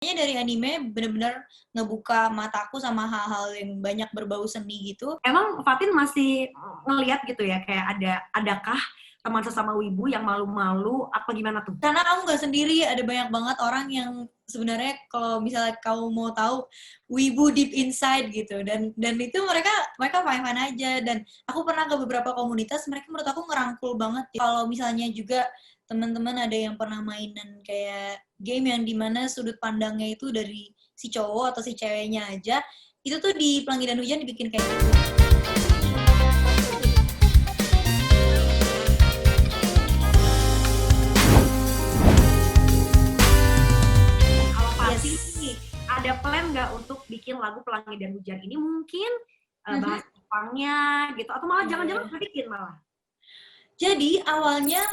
Kayaknya dari anime bener-bener ngebuka mataku sama hal-hal yang banyak berbau seni gitu. Emang Fatin masih ngeliat gitu ya, kayak adakah teman sesama wibu yang malu-malu apa gimana tuh? Karena kamu nggak sendiri, ada banyak banget orang yang sebenarnya kalau misalnya kamu mau tahu wibu deep inside gitu, dan itu mereka fine-fine aja. Dan aku pernah ke beberapa komunitas, mereka menurut aku ngerangkul banget. Kalau misalnya juga teman-teman ada yang pernah mainan kayak game yang dimana sudut pandangnya itu dari si cowok atau si ceweknya aja, itu tuh di Pelangi dan Hujan dibikin kayak gitu. Kalau Fatin Yes. nih, ada plan nggak untuk bikin lagu Pelangi dan Hujan ini mungkin bahasa Jepangnya gitu, atau malah jangan-jangan bikin malah? Jadi awalnya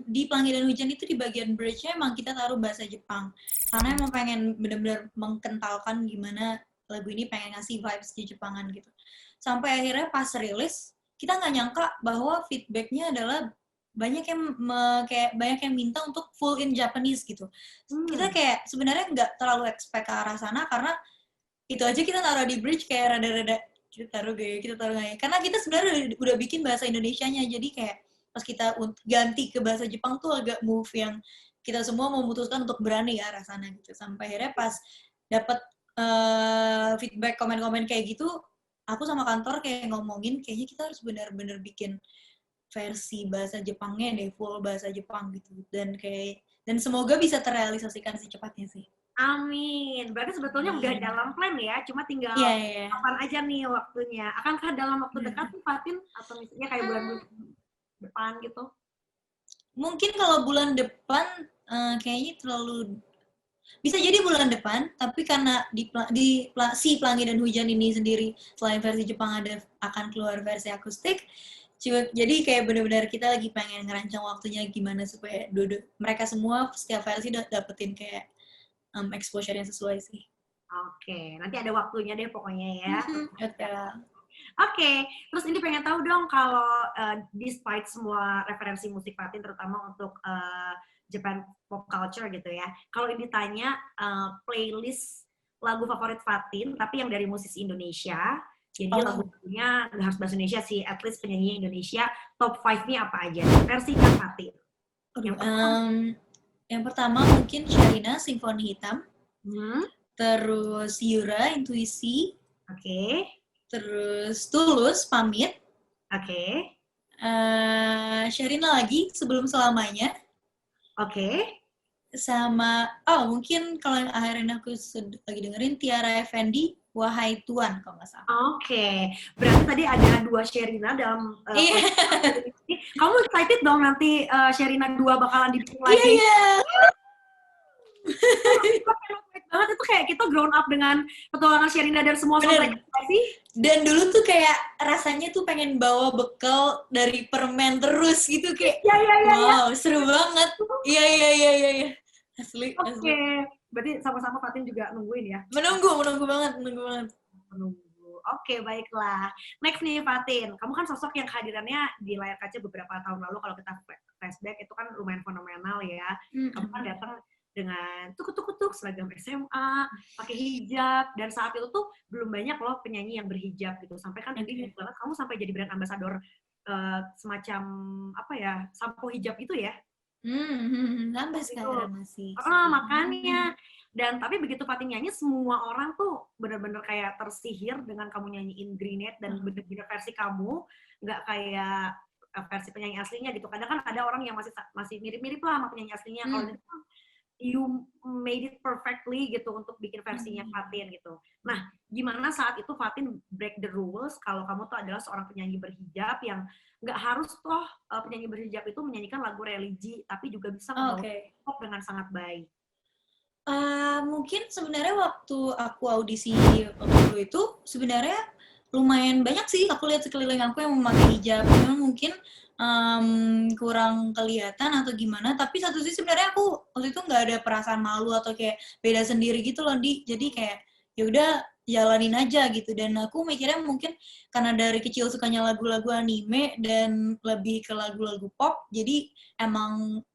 di Pelangi dan Hujan itu di bagian bridge-nya emang kita taruh bahasa Jepang. Karena emang pengen bener-bener mengkentalkan gimana lagu ini pengen ngasih vibes di Jepangan gitu. Sampai akhirnya pas rilis, kita nggak nyangka bahwa feedback-nya adalah banyak yang banyak yang minta untuk full in Japanese gitu. Kita kayak sebenarnya nggak terlalu expect ke arah sana karena itu aja kita taruh di bridge kayak rada-rada kita taruh gaya karena kita sebenarnya udah bikin bahasa Indonesianya, jadi kayak pas kita ganti ke bahasa Jepang tuh agak move yang kita semua memutuskan untuk berani ke arah sana gitu. Sampai akhirnya pas dapat feedback komen-komen kayak gitu, aku sama kantor kayak ngomongin kayaknya kita harus benar-benar bikin versi bahasa Jepangnya deh, full bahasa Jepang gitu. Dan semoga bisa terrealisasikan secepatnya sih. Amin. Berarti sebetulnya udah dalam plan ya, cuma tinggal Iya, iya. kapan aja nih waktunya. Akankah dalam waktu dekat tuh Fatin, atau misalnya kayak bulan depan gitu? Mungkin kalau bulan depan kayaknya terlalu bisa jadi bulan depan, tapi karena si Pelangi dan Hujan ini sendiri selain versi Jepang akan keluar versi akustik, jadi kayak benar-benar kita lagi pengen ngerancang waktunya gimana supaya mereka semua setiap versi dapetin kayak exposure yang sesuai sih. Oke, nanti ada waktunya deh pokoknya ya. Betul. Oke, terus ini pengen tahu dong kalau despite semua referensi musik Fatin, terutama untuk Japan pop culture gitu ya. Kalau ini ditanya playlist lagu favorit Fatin, tapi yang dari musisi Indonesia, jadi lagu-lagunya nggak harus bahasa Indonesia sih, at least penyanyi Indonesia, top 5-nya apa aja? Versinya Fatin. Yang pertama mungkin Sherina, Simfoni Hitam. Terus Yura, Intuisi. Oke. Terus Tulus, Pamit. Oke. Sherina lagi, Sebelum Selamanya. Oke. Sama, mungkin kalau yang akhirnya aku lagi dengerin, Tiara Effendi, Wahai Tuan, kalau nggak salah. Oke. Berarti tadi ada 2 Sherina dalam ini. Kamu excited dong nanti Sherina 2 bakalan dibikin lagi? Iya. Banget itu kayak kita grown up dengan petualangan Sherina dan semua soundtrack sih. Dan dulu tuh kayak rasanya tuh pengen bawa bekal dari permen terus gitu kayak. Wow, seru banget. Iya. Asli. Oke. Berarti sama-sama Fatin juga nungguin ya? Menunggu banget. Oke, baiklah. Next nih Fatin, kamu kan sosok yang kehadirannya di layar kaca beberapa tahun lalu, kalau kita flashback itu kan lumayan fenomenal ya. Kamu kan datang dengan tuk seragam SMA, pakai hijab, dan saat itu tuh belum banyak loh penyanyi yang berhijab gitu. Sampai kan banget kamu sampai jadi brand ambassador semacam apa ya, sampo hijab itu ya. Sampai sekarang masih. Makanya. Dan tapi begitu Fatin nyanyi, semua orang tuh bener-bener kayak tersihir dengan kamu nyanyiin Greenet dan bener-bener versi kamu, nggak kayak versi penyanyi aslinya gitu. Kadang kan ada orang yang masih mirip-mirip lah sama penyanyi aslinya. Kalau itu you made it perfectly gitu untuk bikin versinya Fatin gitu. Nah, gimana saat itu Fatin break the rules kalau kamu tuh adalah seorang penyanyi berhijab yang nggak harus toh penyanyi berhijab itu menyanyikan lagu religi, tapi juga bisa membawa pop dengan sangat baik. Mungkin sebenarnya waktu aku audisi waktu dulu itu sebenarnya lumayan banyak sih aku lihat sekeliling aku yang memakai hijab. Memang mungkin kurang kelihatan atau gimana, tapi satu sisi sebenarnya aku waktu itu nggak ada perasaan malu atau kayak beda sendiri gitu loh, Di. Jadi kayak ya udah jalanin aja gitu. Dan aku mikirnya mungkin karena dari kecil sukanya lagu-lagu anime dan lebih ke lagu-lagu pop, jadi emang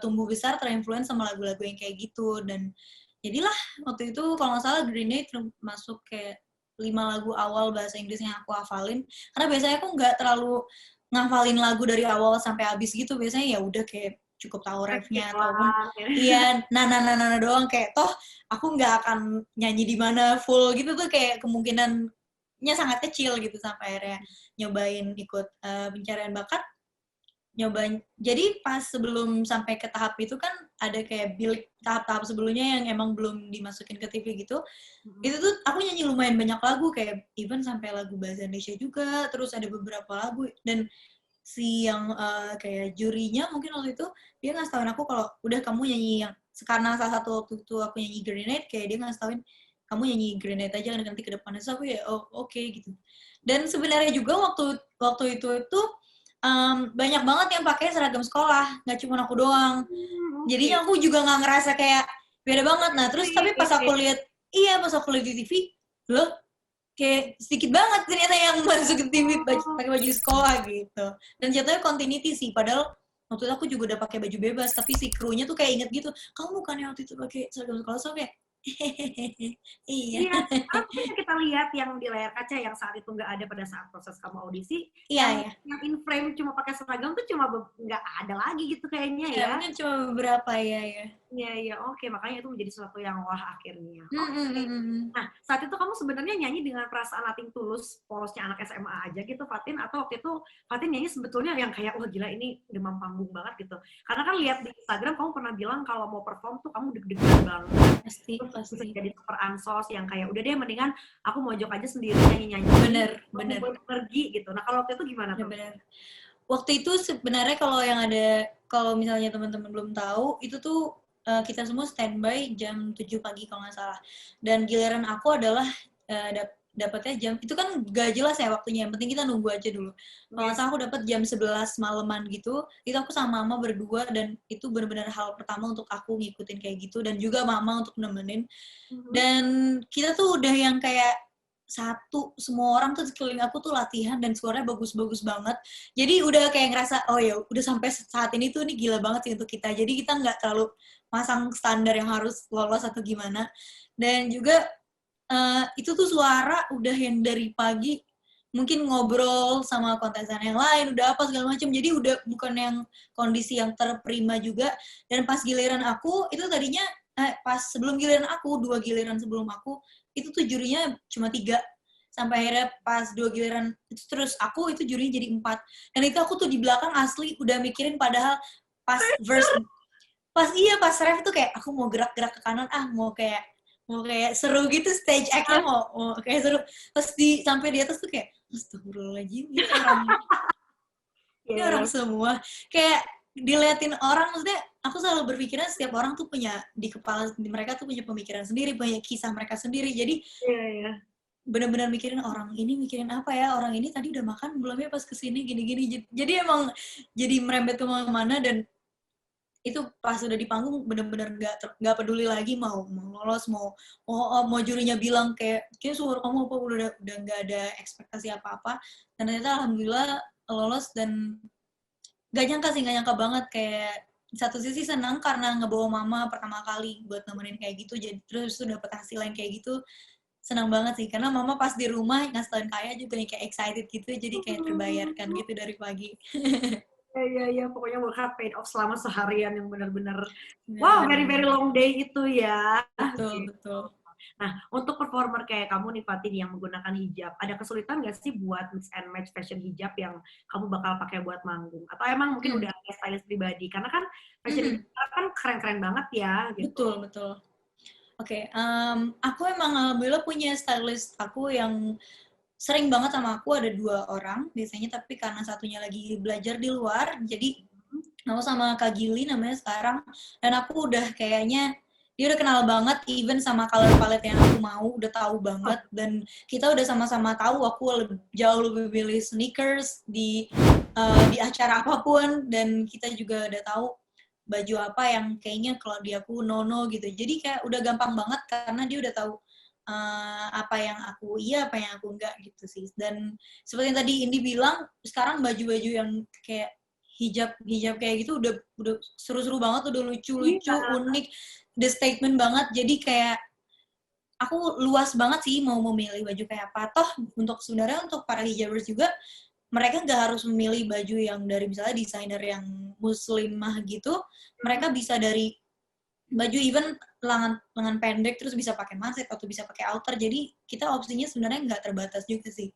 tumbuh besar terinfluence sama lagu-lagu yang kayak gitu. Dan jadilah waktu itu kalau nggak salah Grenade masuk kayak 5 lagu awal bahasa Inggris yang aku hafalin. Karena biasanya aku nggak terlalu ngafalin lagu dari awal sampai habis gitu. Biasanya ya udah kayak cukup tahu refnya ataupun iya nah doang kayak toh aku nggak akan nyanyi di mana full gitu tuh kayak kemungkinannya sangat kecil gitu sampai akhirnya nyobain ikut pencarian bakat nyobain jadi pas sebelum sampai ke tahap itu kan ada kayak bilik tahap-tahap sebelumnya yang emang belum dimasukin ke TV gitu itu tuh aku nyanyi lumayan banyak lagu kayak even sampai lagu bahasa Indonesia juga terus ada beberapa lagu dan si yang kayak jurinya mungkin waktu itu dia ngasih tauin aku kalau udah kamu nyanyi yang karena salah satu waktu itu aku nyanyi Grenade kayak dia ngasih tauin kamu nyanyi Grenade aja nanti ke depannya terus aku ya oh oke gitu dan sebenarnya juga waktu itu banyak banget yang pakai seragam sekolah nggak cuma aku doang jadinya aku juga nggak ngerasa kayak beda banget nah terus tapi pas aku lihat pas aku lihat di TV loh kayak sedikit banget ternyata yang masuk ke TV pakai baju sekolah gitu dan jatuhnya continuity sih padahal waktu itu aku juga udah pakai baju bebas tapi si krunya tuh kayak inget gitu kamu bukannya waktu itu pakai seragam sekolah so kayak iya Iya, karena mungkin yang kita lihat yang di layar kaca yang saat itu nggak ada pada saat proses kamu audisi, iya yang in frame cuma pakai seragam tuh cuma nggak ada lagi gitu kayaknya ya ya. mungkin cuma beberapa ya Iya, iya, oke. Makanya itu menjadi sesuatu yang wah akhirnya. hmm, Oke. hmm, hmm, hmm. Nah, saat itu kamu sebenarnya nyanyi dengan perasaan nothing tulus, polosnya anak SMA aja gitu, Fatin? Atau waktu itu Fatin nyanyi sebetulnya yang kayak, wah gila ini demam panggung banget gitu. Karena kan lihat di Instagram kamu pernah bilang kalau mau perform tuh kamu deg-degan banget. pasti Terus bisa pasti jadi super ansos yang kayak, udah deh mendingan aku mojok aja sendiri nyanyi-nyanyi. bener Pergi gitu. Nah, kalau waktu itu gimana tuh? bener waktu itu sebenarnya kalau misalnya teman-teman belum tahu itu tuh kita semua standby jam 7 pagi kalau nggak salah dan giliran aku adalah dapatnya jam itu kan gak jelas ya waktunya yang penting kita nunggu aja dulu kalau nggak salah aku dapat jam 11 malaman gitu itu aku sama mama berdua dan itu benar-benar hal pertama untuk aku ngikutin kayak gitu dan juga mama untuk nemenin dan kita tuh udah yang kayak semua orang tuh sekeliling aku tuh latihan dan suaranya bagus-bagus banget jadi udah kayak ngerasa oh ya udah sampai saat ini tuh ini gila banget sih untuk kita jadi kita nggak terlalu masang standar yang harus lolos atau gimana dan juga itu tuh suara udah yang dari pagi mungkin ngobrol sama kontesan yang lain udah apa segala macam jadi udah bukan yang kondisi yang terprima juga dan pas giliran aku itu tadinya pas sebelum giliran aku 2 giliran sebelum aku itu tuh jurinya cuma 3 sampai akhirnya pas 2 giliran itu terus aku itu jurinya jadi 4 dan itu aku tuh di belakang asli udah mikirin padahal pas pas ref tuh kayak aku mau gerak-gerak ke kanan mau kayak seru gitu stage act-nya mau kayak seru pas sampai di atas tuh kayak astagfirullahaladzim ini orang semua kayak diliatin orang maksudnya aku selalu berpikiran setiap orang tuh punya di kepala mereka tuh punya pemikiran sendiri punya kisah mereka sendiri jadi benar-benar mikirin orang ini mikirin apa ya orang ini tadi udah makan belum ya pas kesini gini-gini jadi emang jadi merembet kemana-mana dan itu pas udah di panggung bener-bener nggak peduli lagi mau lolos mau jurinya bilang kayak suara kamu apa udah nggak ada ekspektasi apa-apa dan ternyata alhamdulillah lolos dan nggak nyangka banget kayak satu sisi senang karena ngebawa mama pertama kali buat nemenin kayak gitu jadi terus tuh dapet hasil yang kayak gitu senang banget sih karena mama pas di rumah ngasih tauin Kaya juga nih kayak excited gitu jadi kayak terbayarkan gitu dari pagi. Iya, pokoknya work hard paid off selama seharian yang benar-benar wow, very long day itu ya. Betul. Nah, untuk performer kayak kamu nih Fatin yang menggunakan hijab, ada kesulitan nggak sih buat mix and match fashion hijab yang kamu bakal pakai buat manggung? Atau emang mungkin udah ada stylist pribadi? Karena kan fashion hijab kan keren-keren banget ya. Gitu. Betul. Oke, aku emang alhamdulillah punya stylist aku yang sering banget sama aku ada 2 orang biasanya tapi karena satunya lagi belajar di luar jadi aku sama Kak Gili namanya sekarang dan aku udah kayaknya dia udah kenal banget even sama color palette yang aku mau udah tahu banget dan kita udah sama-sama tahu aku jauh lebih pilih sneakers di acara apapun dan kita juga udah tahu baju apa yang kayaknya kalau di aku no gitu jadi kayak udah gampang banget karena dia udah tahu apa yang aku apa yang aku enggak gitu sih dan seperti yang tadi Indi bilang sekarang baju-baju yang kayak hijab kayak gitu udah seru-seru banget, udah lucu-lucu, Iya. unik, the statement banget. Jadi kayak aku luas banget sih mau memilih baju kayak apa. Toh sebenarnya untuk para hijabers juga mereka nggak harus memilih baju yang dari misalnya desainer yang muslimah gitu. Mereka bisa dari baju even lengan pendek terus bisa pakai manset atau bisa pakai outer. Jadi kita opsinya sebenarnya nggak terbatas juga sih.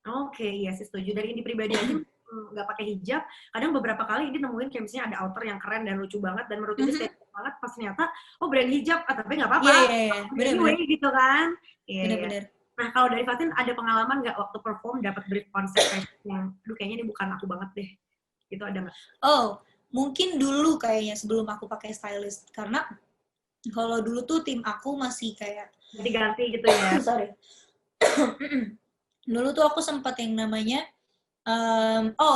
Oke, iya sih setuju. Dari Indi pribadi aja nggak pakai hijab, kadang beberapa kali Indi nemuin kayak misalnya ada outer yang keren dan lucu banget, dan menurut Indi statement banget, pas ternyata, oh brand hijab, tapi nggak apa-apa, Iya, bener-bener. anyway gitu kan. Iya, iya. Bener-bener. Nah, kalau dari Fatin, ada pengalaman nggak waktu perform dapat brief konsep fashion yang, aduh kayaknya ini bukan aku banget deh. Gitu ada nggak? Oh, mungkin dulu kayaknya sebelum aku pakai stylist. Karena kalau dulu tuh tim aku masih kayak... Ganti-ganti gitu ya? Sorry. Dulu tuh aku sempat yang namanya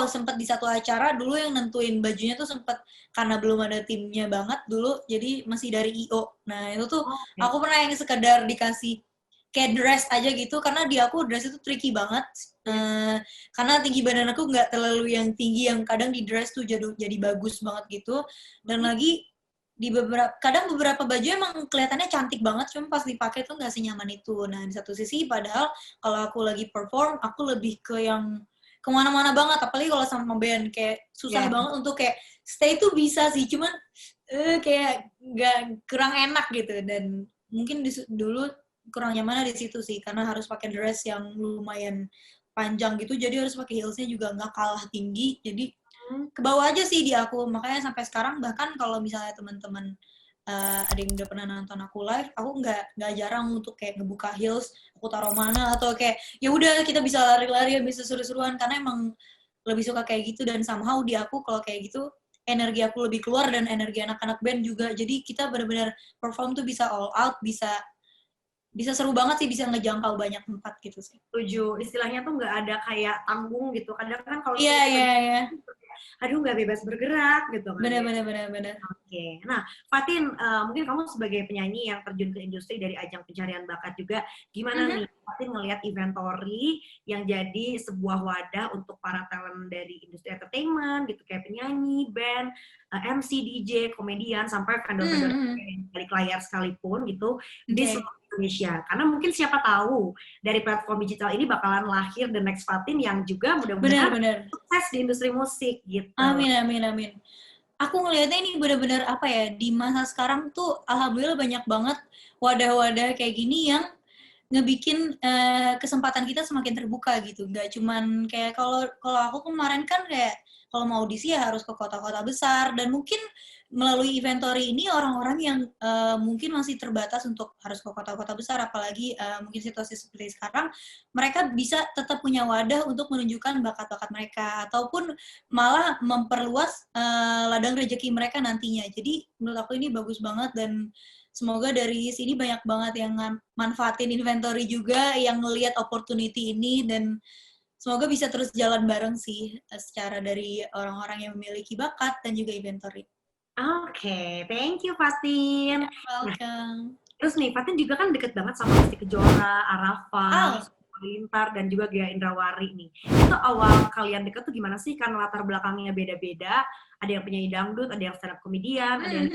sempat di satu acara dulu yang nentuin bajunya tuh sempat karena belum ada timnya banget dulu, jadi masih dari IO. Nah itu tuh aku pernah yang sekedar dikasih kayak dress aja gitu, karena di aku dress itu tricky banget, karena tinggi badan aku nggak terlalu yang tinggi yang kadang di dress tuh jadi bagus banget gitu. Dan lagi di beberapa baju emang kelihatannya cantik banget, cuma pas dipakai tuh nggak senyaman itu. Nah di satu sisi padahal kalau aku lagi perform aku lebih ke yang kemana-mana banget, apalagi kalau sama band kayak susah banget untuk kayak stay tuh bisa sih, cuman kayak nggak kurang enak gitu. Dan mungkin dulu kurang nyaman di situ sih, karena harus pakai dress yang lumayan panjang gitu, jadi harus pakai heelsnya juga nggak kalah tinggi, jadi ke bawah aja sih di aku. Makanya sampai sekarang bahkan kalau misalnya teman-teman ada yang udah pernah nonton aku live, aku nggak jarang untuk kayak ngebuka heels, aku taruh mana, atau kayak ya udah kita bisa lari-lari, bisa seru-seruan, karena emang lebih suka kayak gitu. Dan somehow di aku kalau kayak gitu energi aku lebih keluar dan energi anak-anak band juga, jadi kita benar-benar perform tuh bisa all out, bisa seru banget sih, bisa ngejangkau banyak tempat gitu sih. Setuju, istilahnya tuh nggak ada kayak tanggung gitu. Kadang kan kalau Iya, misalnya kita iya. aduh nggak bebas bergerak gitu kan ya. Bener. Oke, nah Fatin, mungkin kamu sebagai penyanyi yang terjun ke industri dari ajang pencarian bakat juga, gimana nih Fatin ngelihat Inventory yang jadi sebuah wadah untuk para talent dari industri entertainment gitu, kayak penyanyi, band, MC, DJ, komedian, sampai vendor-vendor yang balik layar sekalipun gitu, di seluruh Indonesia. Karena mungkin siapa tahu dari platform digital ini bakalan lahir the next Fatin yang juga mudah-mudahan sukses di industri musik gitu. Amin. Aku ngelihatnya ini benar-benar apa ya, di masa sekarang tuh alhamdulillah banyak banget wadah-wadah kayak gini yang ngebikin kesempatan kita semakin terbuka gitu. Gak cuman kayak kalau aku kemarin kan kayak kalau mau audisi ya harus ke kota-kota besar, dan mungkin melalui Inventory ini orang-orang yang mungkin masih terbatas untuk harus ke kota-kota besar, apalagi mungkin situasi seperti sekarang, mereka bisa tetap punya wadah untuk menunjukkan bakat-bakat mereka, ataupun malah memperluas ladang rezeki mereka nantinya. Jadi menurut aku ini bagus banget, dan semoga dari sini banyak banget yang manfaatin Inventory juga, yang ngelihat opportunity ini, dan semoga bisa terus jalan bareng sih secara dari orang-orang yang memiliki bakat dan juga Inventory. Oke, thank you Fatin. Welcome. Terus nih, Fatin juga kan deket banget sama Lesti Kejora, Arafa, Lintar, dan juga Gia Indrawari nih. Itu awal kalian deket tuh gimana sih? Karena latar belakangnya beda-beda. Ada yang penyanyi dangdut, ada yang stand up comedian, ada yang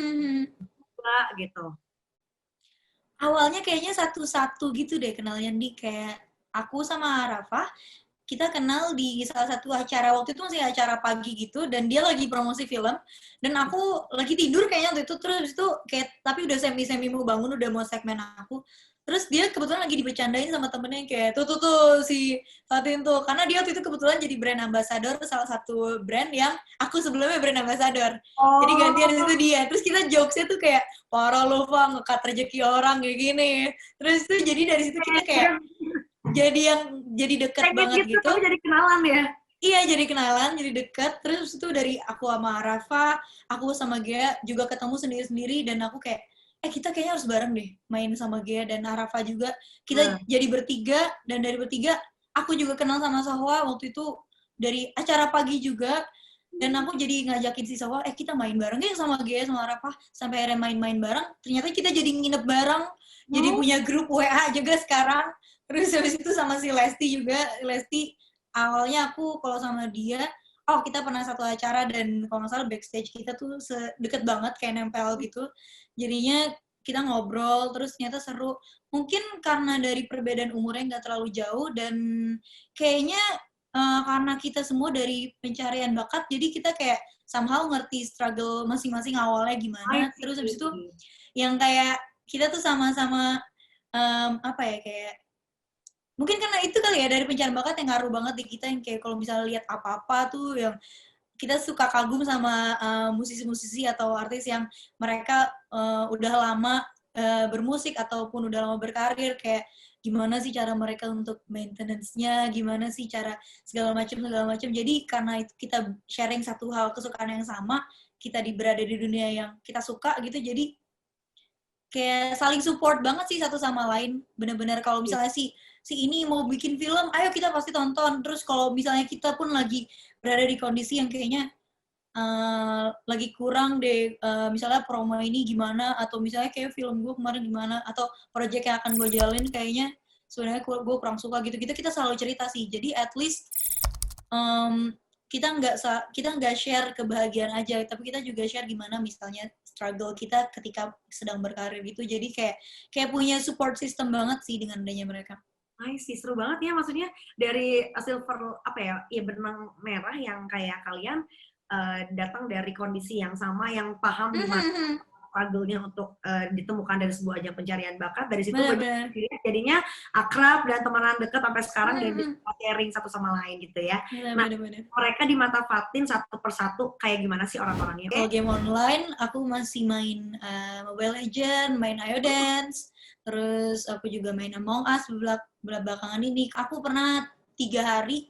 juga gitu. Awalnya kayaknya satu-satu gitu deh kenalnya, di kayak aku sama Arafa, kita kenal di salah satu acara, waktu itu masih acara pagi gitu, dan dia lagi promosi film, dan aku lagi tidur kayaknya waktu itu, terus itu kayak, tapi udah semi mau bangun, udah mau segmen aku, terus dia kebetulan lagi dibercandain sama temennya, kayak tuh si Fatin tuh, karena dia waktu itu kebetulan jadi brand ambassador, salah satu brand yang aku sebelumnya brand ambassador, jadi gantian itu dia, terus kita jokesnya tuh kayak, parah lo Fa, nge-cut rezeki orang kayak gini, terus tuh jadi dari situ kita kayak jadi deket banget gitu. Tapi jadi kenalan ya? Iya, jadi kenalan, jadi deket. Terus itu dari aku sama Rafa, aku sama Gea juga ketemu sendiri-sendiri, dan aku kayak, kita kayaknya harus bareng deh main sama Gea dan Rafa juga. Kita jadi bertiga, dan dari bertiga aku juga kenal sama Sahwa waktu itu dari acara pagi juga, dan aku jadi ngajakin si Sahwa, kita main bareng ya sama Gea sama Rafa, sampai akhirnya main-main bareng. Ternyata kita jadi nginep bareng, jadi punya grup WA juga sekarang. Terus habis itu sama si Lesti juga, Lesti awalnya aku kalau sama dia oh kita pernah satu acara dan kalau nggak salah backstage kita tuh deket banget kayak nempel gitu. Jadinya kita ngobrol terus ternyata seru. Mungkin karena dari perbedaan umurnya nggak terlalu jauh dan kayaknya karena kita semua dari pencarian bakat jadi kita kayak somehow ngerti struggle masing-masing awalnya gimana. Terus habis itu yang kayak kita tuh sama-sama apa ya kayak mungkin karena itu kali ya dari pencarian bakat yang ngaruh banget di kita yang kayak kalau misalnya lihat apa-apa tuh yang kita suka kagum sama musisi-musisi atau artis yang mereka udah lama bermusik ataupun udah lama berkarir kayak gimana sih cara mereka untuk maintenance-nya, gimana sih cara segala macam. Jadi karena itu kita sharing satu hal kesukaan yang sama, kita berada di dunia yang kita suka gitu, jadi kayak saling support banget sih satu sama lain. Bener-bener kalau misalnya si ini mau bikin film, ayo kita pasti tonton. Terus kalau misalnya kita pun lagi berada di kondisi yang kayaknya lagi kurang deh, misalnya promo ini gimana, atau misalnya kayak film gue kemarin gimana, atau project yang akan gue jalanin kayaknya sebenarnya gue kurang suka gitu-gitu, kita selalu cerita sih. Jadi at least kita nggak share kebahagiaan aja, tapi kita juga share gimana misalnya struggle kita ketika sedang berkarir gitu. Jadi kayak punya support system banget sih dengan adanya mereka. Sih seru banget ya, maksudnya dari silver apa ya benang merah yang kayak kalian datang dari kondisi yang sama, yang paham gimana struggle-nya untuk ditemukan dari sebuah ajang pencarian bakat. Dari situ jadinya akrab dan temenan dekat sampai sekarang dan bisa sharing satu sama lain gitu ya. Nah, mereka di mata Fatin satu persatu kayak gimana sih orang-orangnya? Kalau game online, aku masih main Mobile Legends, main Ayo Dance, terus aku juga main Among Us belakangan ini. Aku pernah 3 hari,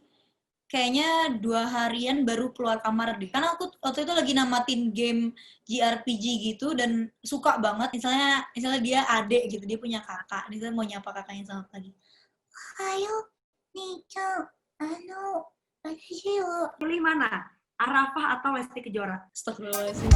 kayaknya 2 harian baru keluar kamar deh. Karena aku waktu itu lagi namatin game JRPG gitu dan suka banget. Misalnya dia adek gitu, dia punya kakak. Nih saya mau nyapa kakaknya selamat pagi. Ayo, Nichan, pilih mana? Arafah atau Lesti Kejora? Astagfirullahaladzim.